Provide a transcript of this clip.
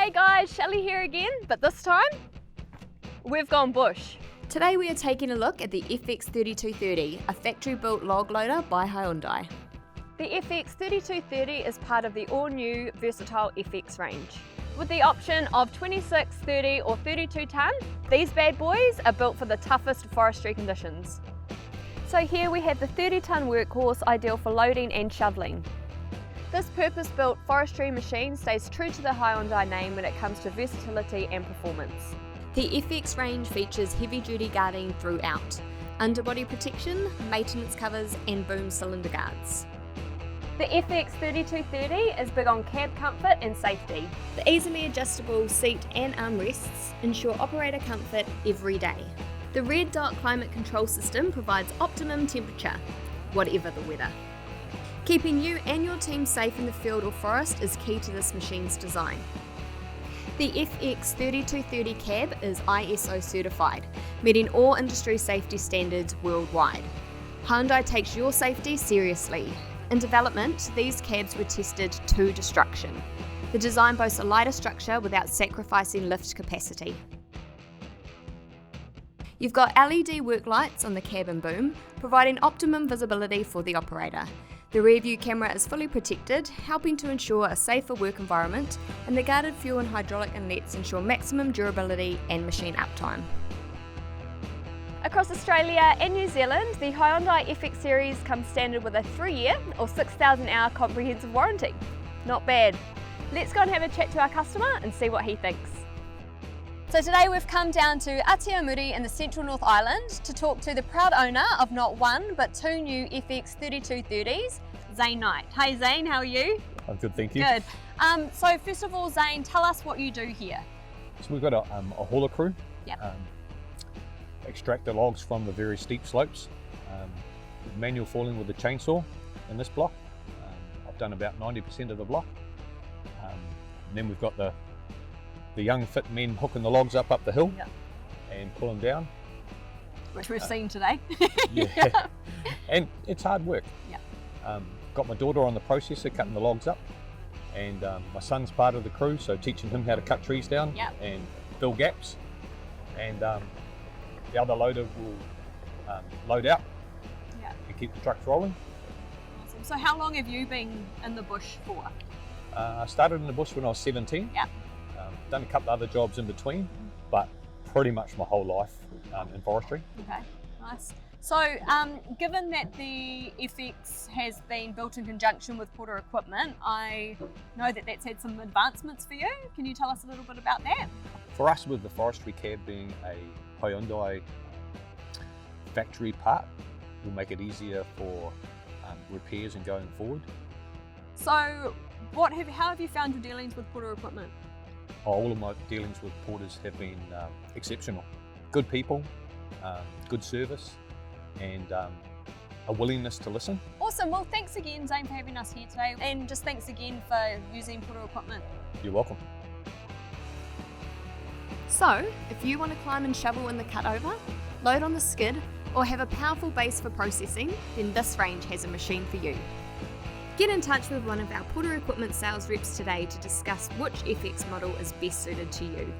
Hey guys, Shelley here again, but this time we've gone bush. Today we are taking a look at the FX3230, a factory-built log loader by Hyundai. The FX3230 is part of the all-new versatile FX range. With the option of 26, 30 or 32 tonne, these bad boys are built for the toughest forestry conditions. So here we have the 30 tonne workhorse ideal for loading and shoveling. This purpose-built forestry machine stays true to the Hyundai name when it comes to versatility and performance. The FX range features heavy-duty guarding throughout, underbody protection, maintenance covers and boom cylinder guards. The FX3230 is big on cab comfort and safety. The easily adjustable seat and armrests ensure operator comfort every day. The red dot climate control system provides optimum temperature, whatever the weather. Keeping you and your team safe in the field or forest is key to this machine's design. The FX3230 cab is ISO certified, meeting all industry safety standards worldwide. Hyundai takes your safety seriously. In development, these cabs were tested to destruction. The design boasts a lighter structure without sacrificing lift capacity. You've got LED work lights on the cab and boom, providing optimum visibility for the operator. The rear view camera is fully protected, helping to ensure a safer work environment, and the guarded fuel and hydraulic inlets ensure maximum durability and machine uptime. Across Australia and New Zealand, the Hyundai FX series comes standard with a 3-year or 6,000 hour comprehensive warranty. Not bad. Let's go and have a chat to our customer and see what he thinks. So today we've come down to Atiamuri in the central North Island to talk to the proud owner of not one but two new FX3230s, Zane Knight. Hey Zane, how are you? I'm good, thank you. Good. So first of all, Zane, tell us what you do here. So we've got a hauler crew. Yep. Extract the logs from the very steep slopes. Manual falling with the chainsaw in this block. I've done about 90% of the block. And then we've got the young fit men hooking the logs up the hill. Yep. And pull them down. Which we've seen today. Yeah. And it's hard work. Yep. Got my daughter on the processor cutting the logs up, and my son's part of the crew, so teaching him how to cut trees down. Yep. And fill gaps. And the other loader will load out. Yep. And keep the trucks rolling. Awesome. So how long have you been in the bush for? I started in the bush when I was 17. Yep. Done a couple of other jobs in between, but pretty much my whole life in forestry. Okay, nice. So given that the FX has been built in conjunction with Porter equipment, I know that that's had some advancements for you. Can you tell us a little bit about that? For us, with the forestry cab being a Hyundai factory part, will make it easier for repairs and going forward. So how have you found your dealings with Porter equipment? All of my dealings with Porters have been exceptional. Good people, good service, and a willingness to listen. Awesome. Well, thanks again, Zane, for having us here today, and just thanks again for using Porter equipment. You're welcome. So, if you want to climb and shovel in the cutover, load on the skid, or have a powerful base for processing, then this range has a machine for you. Get in touch with one of our Porter Equipment sales reps today to discuss which FX model is best suited to you.